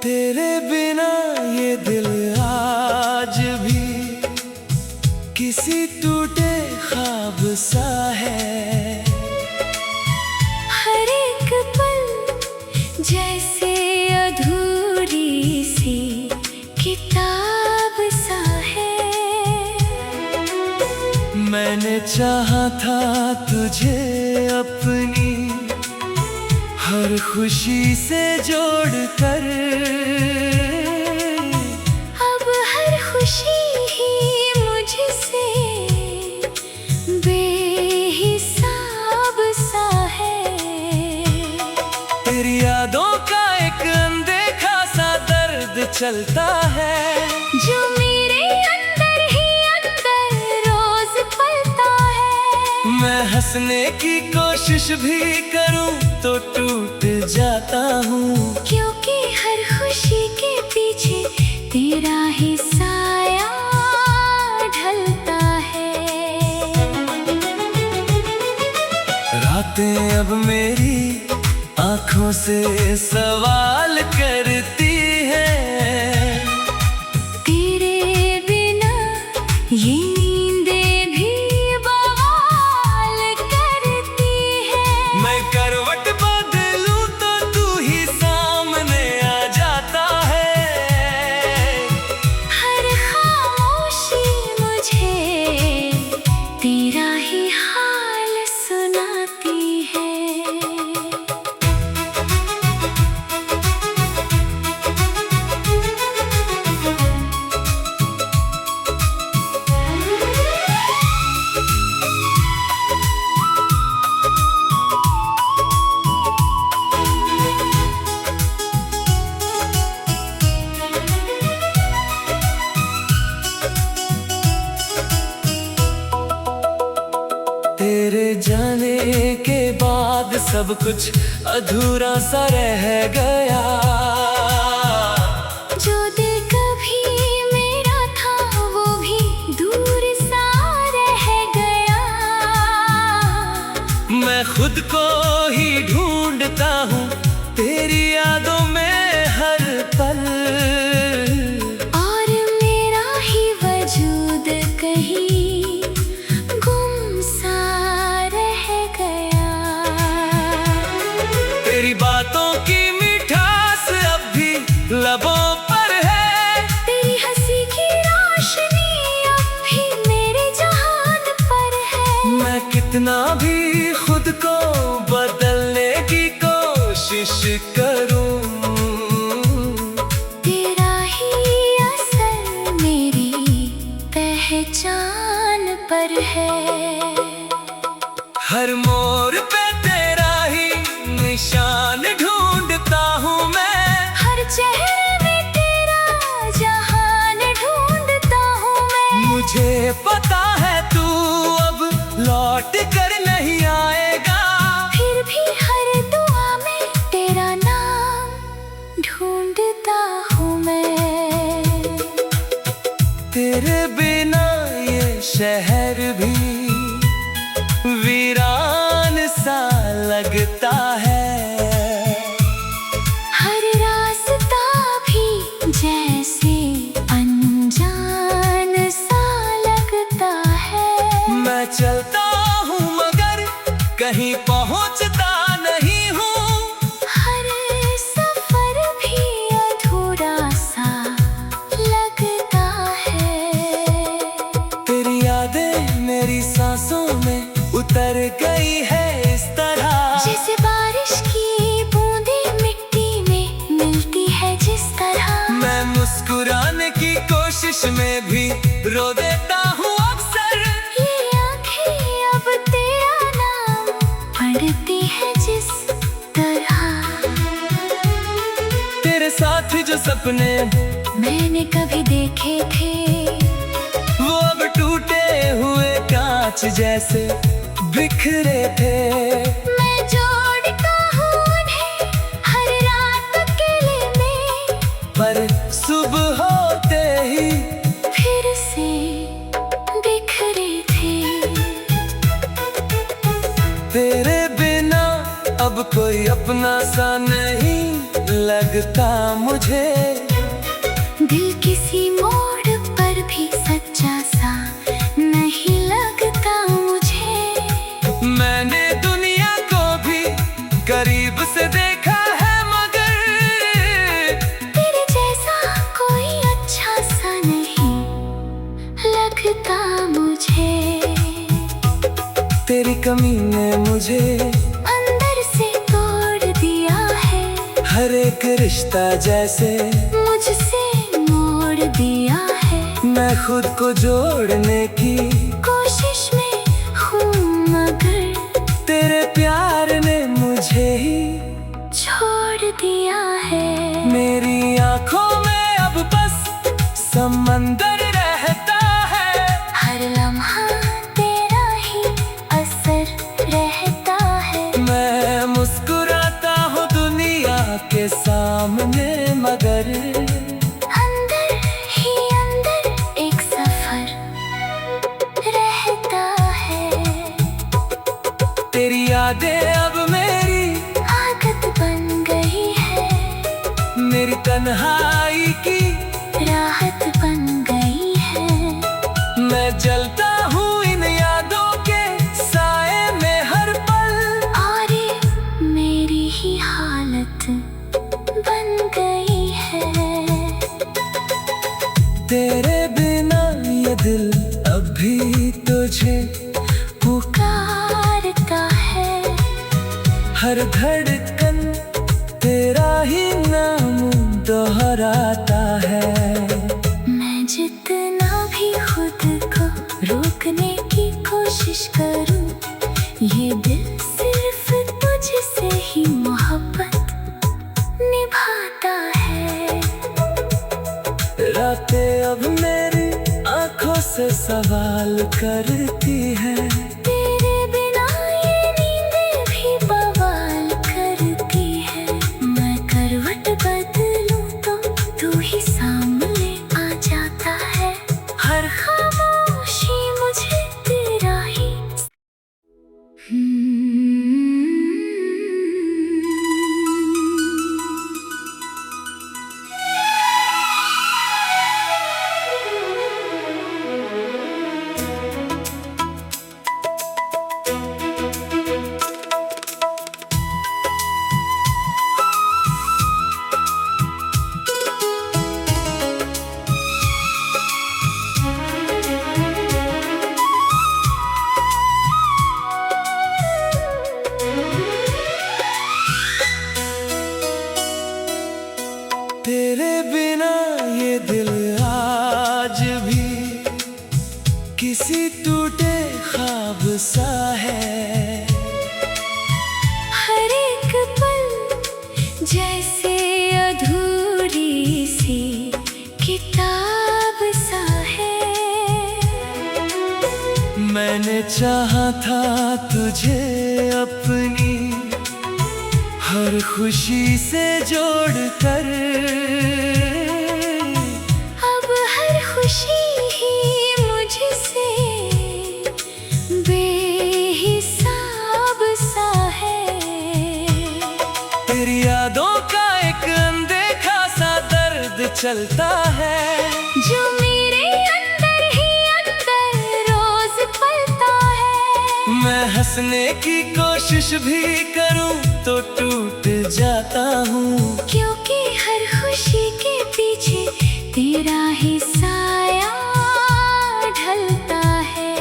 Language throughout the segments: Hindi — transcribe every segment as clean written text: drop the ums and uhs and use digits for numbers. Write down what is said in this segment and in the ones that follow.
तेरे बिना ये दिल आज भी किसी टूटे ख्वाब सा है। हर एक पल जैसे अधूरी सी किताब सा है। मैंने चाहा था तुझे अपनी हर खुशी से जोड़कर, अब हर खुशी ही मुझसे बेहिसाब सा है। तेरी यादों का एक अनदेखा सा दर्द चलता है, जो मेरे अंदर ही अंदर रोज पलता है। मैं हंसने की कोशिश भी करूं तो टूट जाता हूँ, क्योंकि हर खुशी के पीछे तेरा ही साया ढलता है। रातें अब मेरी आँखों से सवाल करती हैं, तेरे बिना ये नींदें भी बवाल करती है। मैं करवट बदलूं तो तू ही सामने आ जाता है। हर खामोशी मुझे तेरा ही हाल सुनाती है। तेरे जाने के बाद सब कुछ अधूरा सा रह गया। जो दिल कभी मेरा था वो भी दूर सा रह गया। मैं खुद को ही ढूंढता हूँ तेरी यादों में हर पल, और मेरा ही वजूद कहीं गुम सा रह गया। तेरी बातों की मिठास अब भी लबों पर है, तेरी हंसी की रोशनी अब भी मेरे जहान पर है। मैं कितना भी खुद को बदलने की कोशिश करूं, तेरा ही असर मेरी पहचान पर है। हर मोड़ पे तेरा ही निशान ढूंढता हूँ मैं, हर चेहरे में तेरा जहान ढूंढता हूँ मैं। मुझे पता है तू अब लौट कर नहीं आएगा, फिर भी हर दुआ में तेरा नाम ढूंढता हूँ मैं। तेरे बिना ये शहर भी वीरान सा लगता है। हर रास्ता भी जैसे अनजान सा लगता है। मैं चलता हूँ मगर कहीं पहुँचता नहीं हूँ, हर सफर भी अधूरा सा लगता है। तेरी यादें मेरी सांसों में उतर गई है इस तरह, जैसे बारिश की बूंदें मिट्टी में मिलती है जिस तरह। मैं मुस्कुराने की कोशिश में भी रो देता हूँ अक्सर। ये आंखें अब तेरा नाम सपने मैंने कभी देखे थे, वो अब टूटे हुए कांच जैसे बिखरे थे। मैं जोड़ता हूँ उन्हें हर रात अकेले में, पर सुबह होते ही फिर से बिखरे थे। तेरे बिना अब कोई अपना सा नहीं लगता मुझे। दिल किसी मोड़ पर भी सच्चा सा नहीं लगता मुझे। मैंने दुनिया को भी करीब से देखा है, मगर तेरे जैसा कोई अच्छा सा नहीं लगता मुझे। तेरी कमी ने मुझे अंदर से तोड़ दिया है, हर एक रिश्ता जैसे मुझसे मोड़ दिया है। मैं खुद को जोड़ने की कोशिश में हूँ, मगर तेरे प्यार ने मुझे ही छोड़ दिया है। मेरी आंखों में अब बस समंदर रहता है, हर लम्हा तेरा ही असर रहता है। मैं मुस्कुराता हूँ दुनिया के सामने, मगर अंदर ही अंदर एक सफर रहता है। तेरी यादें अब मेरी आदत बन गई है, मेरी तन्हाई की राहत बन गई है। मैं जलता हूँ इन यादों के साए में हर पल, और ये मेरी ही हालत बन गई है। तेरे बिना ये दिल अभी तुझे पुकारता है, हर धड़कन तेरा ही नाम दोहराता है। मैं जितना भी खुद को रोकने की कोशिश करूं, ये दिल सिर्फ तुझसे ही मोहब्बत निभाता है। रातें अब मेरी आंखों से सवाल करती है, तेरे बिना ये नींदें भी बवाल करती है। मैं करवट बदलूं तो तू ही सामने आ जाता है, हर खामोशी मुझे तेरा ही तेरे बिना ये दिल आज भी किसी टूटे ख्वाब सा है। हर एक पल जैसे अधूरी सी किताब सा है। मैंने चाहा था तुझे अपनी हर खुशी से जोड़कर, अब हर खुशी ही मुझसे बेहिसाब सा है। तेरी यादों का एक अनदेखा सा दर्द चलता है, जो मेरे अंदर ही अंदर रोज पलता है। मैं हंसने की कोशिश भी करूं तो टूट जाता हूँ, क्योंकि हर खुशी के पीछे तेरा ही साया ढलता है।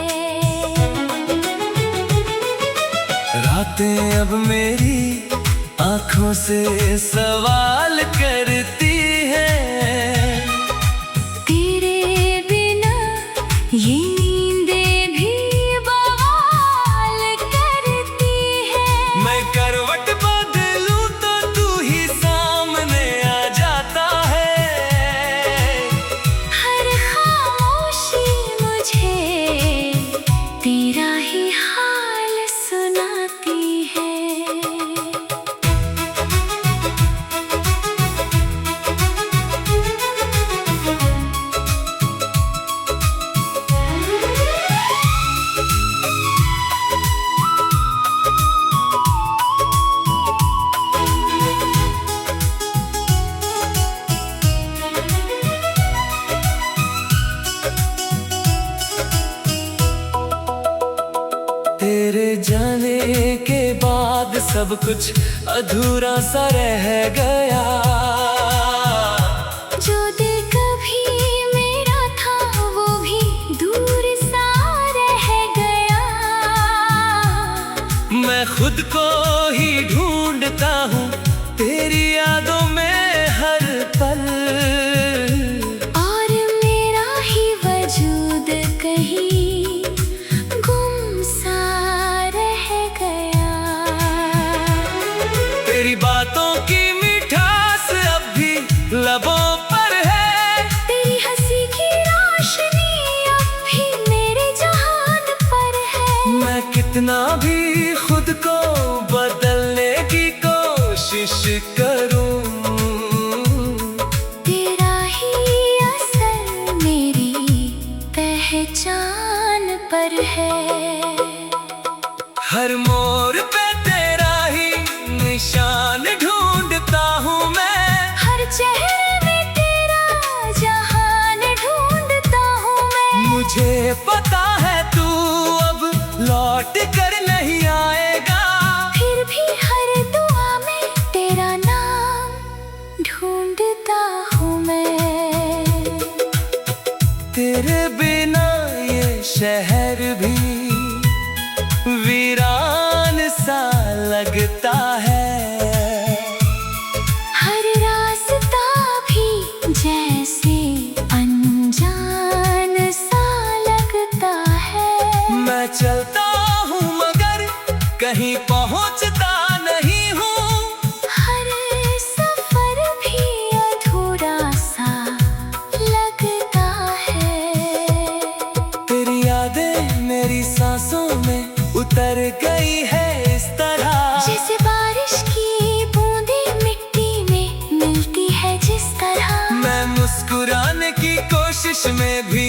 रातें अब मेरी आंखों से सवाल करती है, तेरे बिना ये नींदें भी बवाल करती है। मैं करवट बदलूं तो तू ही सामने आ जाता है, तेरे जाने के बाद सब कुछ अधूरा सा रह गया। जो दिल कभी मेरा था वो भी दूर सा रह गया। मैं खुद को ही ढूंढता हूँ तेरी यादों में हर पल, और मेरा ही वजूद कहीं गुम सा रह गया। तेरी बातों की मिठास अब भी लबों पर है, तेरी हंसी की रोशनी अब भी मेरे जहान पर है। मैं कितना भी खुद को बदलने की कोशिश करूं, तेरा ही असर मेरी पहचान पर है। हर मोड़ पे तेरा ही निशान ढूंढता हूँ मैं, हर चेहरे में तेरा जहान ढूंढता हूँ मैं। मुझे पता है तू अब लौट कर नहीं आएगा, फिर भी हर दुआ में तेरा नाम ढूंढता हूँ मैं। तेरे बिना ये शहर भी वीरान सा लगता है। हर रास्ता भी जैसे अनजान सा लगता है। मैं चलता हूँ मगर कहीं पहुँचता नहीं हूँ, हर सफर भी अधूरा सा लगता है। तेरी यादें मेरी सांसों में उतर गई है इस तरह, जैसे बारिश की बूंदें मिट्टी में मिलती है जिस तरह। मैं मुस्कुराने की कोशिश में भी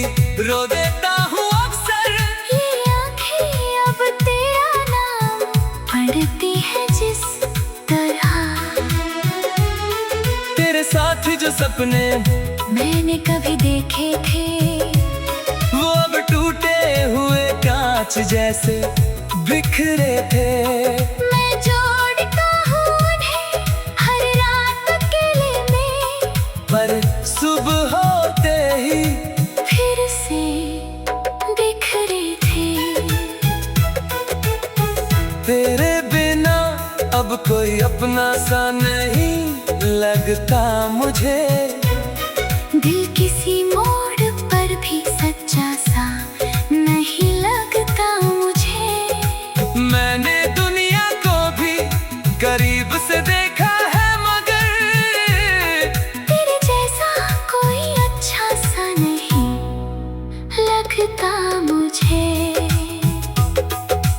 रो देता हूँ अक्सर। ये आंखें अब तेरा नाम पढ़ती है जिस तरह। तेरे साथ जो सपने मैंने कभी देखे थे वो अब टूटे हुए कांच जैसे बिखरे थे। मैं जोड़ता हूँ उन्हें हर रात अकेले में, पर सुबह होते ही फिर से बिखरे थे। तेरे बिना अब कोई अपना सा नहीं लगता मुझे। दिल किसी मोड़ पर भी सच्चा सा नहीं लगता मुझे। मैंने दुनिया को भी करीब से देखा है मगर तेरे जैसा कोई अच्छा सा नहीं लगता मुझे।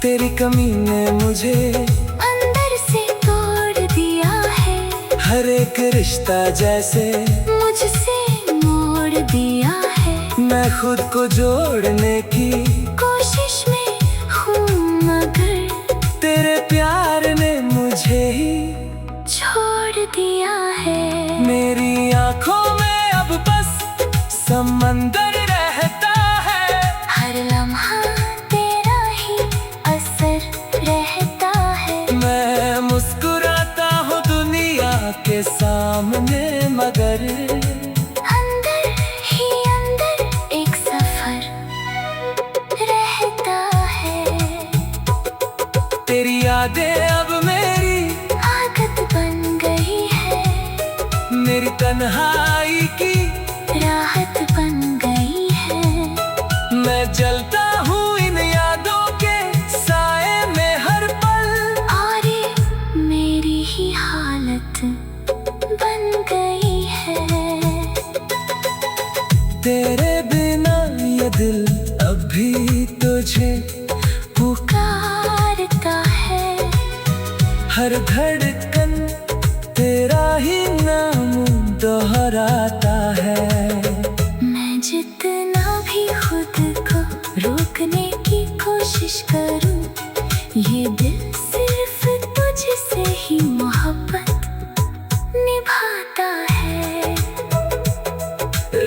तेरी कमी ने मुझे अंदर से तोड़ दिया है, हर एक रिश्ता जैसे मुझसे मोड़ दिया है। मैं खुद को जोड़ने की कोशिश में हूँ मगर तेरे प्यार ने मुझे ही छोड़ दिया है। मेरी आंखों में अब बस समंदर रहता है, हर लम्हा तेरा ही असर रहता है। मैं मुस्कुराता हूँ दुनिया के सामने मगर अंदर ही अंदर एक सफर रहता है। तेरी यादें अब मेरी आदत बन गई है, मेरी तन्हाई की राहत बन गई है। मैं जलता हूँ इन यादों के साए में हर पल, और ये मेरी ही हालत बन गई है। तेरे बिना ये दिल अभी तुझे पुकारता है, हर धड़कन तेरा ही नाम दोहराता है। मैं जितना भी खुद को रोकने की कोशिश करूं, ये दिल सिर्फ तुझसे ही मोहब्बत निभाता है।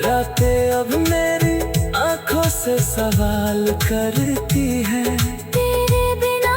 रातें अब मेरी आंखों से सवाल करती है, तेरे बिना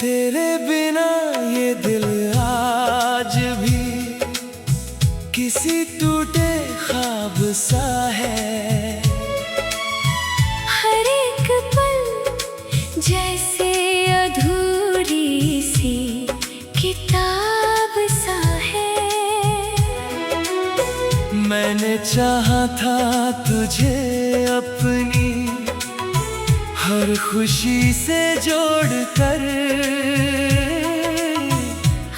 तेरे बिना ये दिल आज भी किसी टूटे ख्वाब सा है। हर एक पल जैसे अधूरी सी किताब सा है। मैंने चाहा था तुझे अपनी हर खुशी से जोड़कर,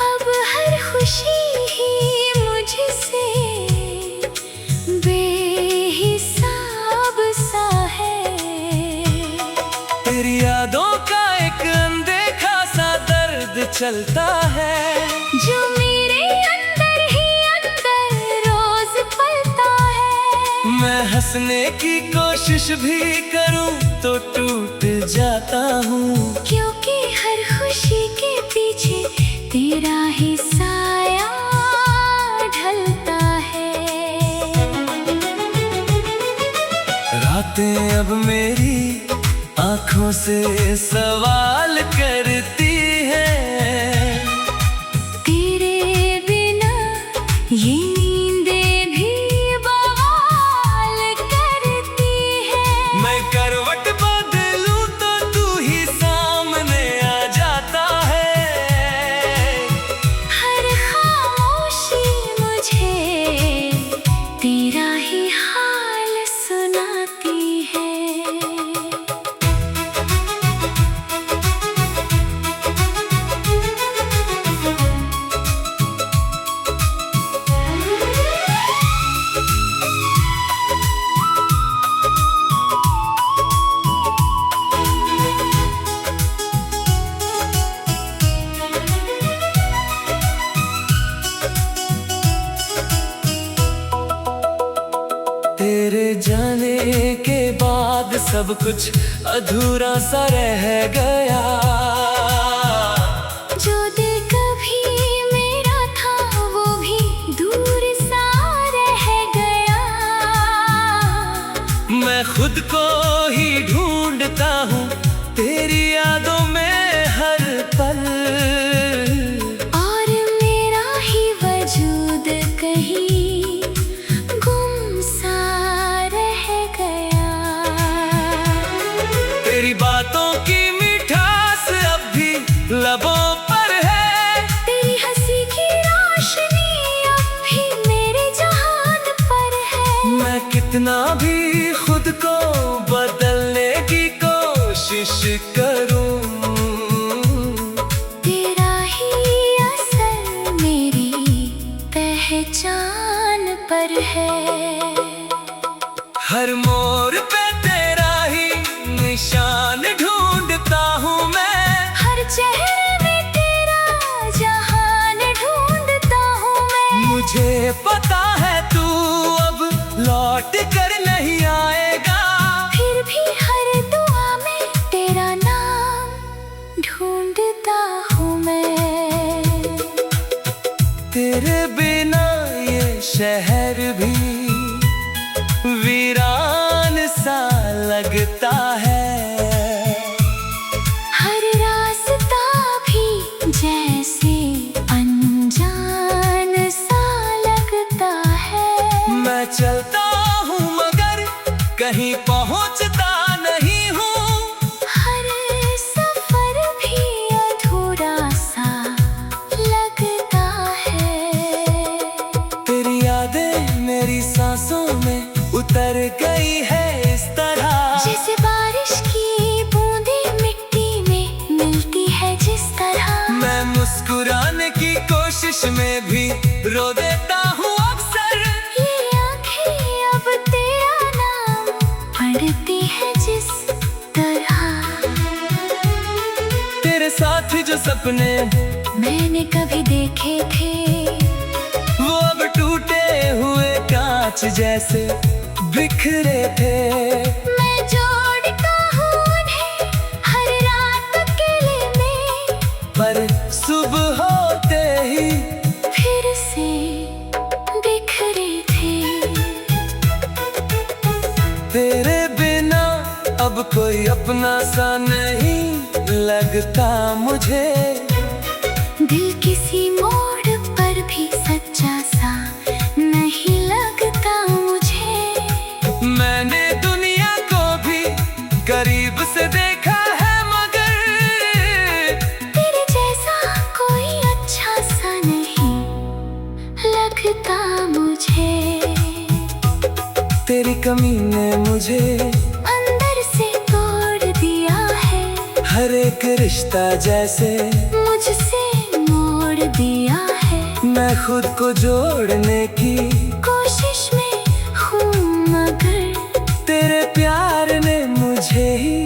अब हर खुशी ही मुझसे बेहिसाब सा है। तेरी यादों का एक अनदेखा सा दर्द चलता है, जो मेरे अंदर ही अंदर रोज पलता है। मैं हंसने की कोशिश भी करूं तो टूट जाता हूँ, क्योंकि हर खुशी के पीछे तेरा ही साया ढलता है। रातें अब मेरी आंखों से सवाल करती हैं, तेरे बिना ये नींदें भी बवाल करती है। मैं करवट बदलूं तो तू ही सामने आ जाता है। हर खामोशी मुझे तेरा ही हाल सुनाती है। तेरे जाने के बाद सब कुछ अधूरा सा रह गया। जो दिल कभी मेरा था वो भी दूर सा रह गया। मैं खुद को ही ढूंढता हूँ तेरी यादों में हर पल, और मेरा ही वजूद कहीं गुम सा रह गया। तेरी बातों की मिठास अब भी लबों पर है, तेरी हंसी की रोशनी अब भी मेरे जहान पर है। मैं कितना भी खुद को बदलने की कोशिश करूं, तेरा ही असर मेरी पहचान पर है। हर मोड़ पे तेरा ही निशान ढूंढता हूँ मैं, हर चेहरे में तेरा जहान ढूंढता हूँ मैं। मुझे पता है तू अब लौट कर नहीं आएगा, फिर भी हर दुआ में तेरा नाम ढूंढता हूँ मैं। तेरे बिना ये शहर भी वीरान सा लगता है। हर रास्ता भी जैसे अनजान सा लगता है। मैं चलता हूँ मगर कहीं पहुँचता नहीं हूँ, हर सफर भी अधूरा सा लगता है। तेरी यादें मेरी सांसों में उतर गई है इस तरह, जैसे बारिश की बूंदें मिट्टी में मिलती है जिस तरह। मैं मुस्कुराने की कोशिश में भी रो देता हूँ अक्सर। ये आंखें अब तेरा नाम सपने मैंने कभी देखे थे, वो अब टूटे हुए कांच जैसे बिखरे थे। मैं जोड़ता हूँ उन्हें हर रात अकेले में, पर सुबह होते ही फिर से बिखरे थे। तेरे बिना अब कोई अपना सा नहीं लगता मुझे। दिल किसी मोड़ पर भी सच्चा सा नहीं लगता मुझे। मैंने दुनिया को भी करीब से देखा है, मगर तेरे जैसा कोई अच्छा सा नहीं लगता मुझे। तेरी कमी ने मुझे अंदर से तोड़ दिया है, हर एक रिश्ता जैसे मुझसे मोड़ दिया है। मैं खुद को जोड़ने की कोशिश में हूँ, मगर तेरे प्यार ने मुझे ही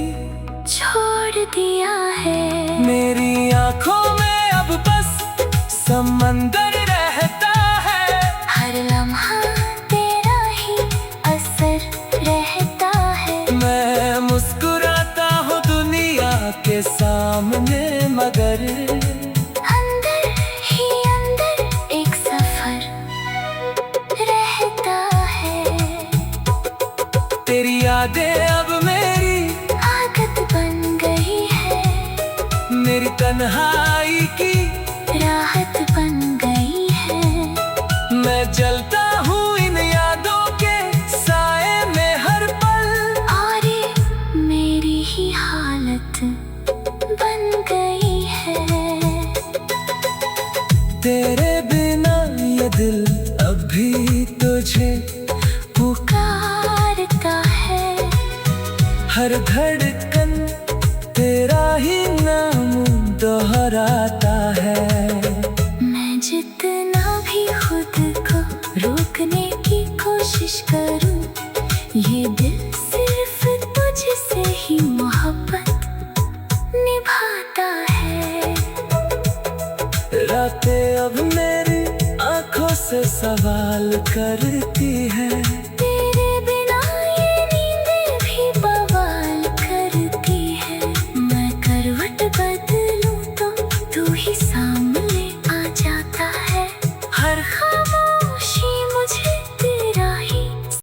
छोड़ दिया है। मेरी आंखों में अब बस समंदर रहता है, हर लम्हा तेरा ही असर रहता है। मैं मुस्कुराता हूँ दुनिया के सामने, मगर अंदर ही अंदर एक सफर रहता है। तेरी यादें अब मेरी आदत बन गई है, मेरी तन्हाई की राहत बन गई है। मैं जलता हूँ इन यादों के साए में हर पल, और ये मेरी ही हालत बन गई है। तेरे बिना ये दिल अभी तुझे पुकारता है, हर धड़कन तेरा ही नाम दोहराता है। मैं जितना भी खुद को रोकने की कोशिश करूं, ये दिल सिर्फ तुझसे ही मोहब्बत निभाता है। रातें अब मेरी आंखों से सवाल करती है,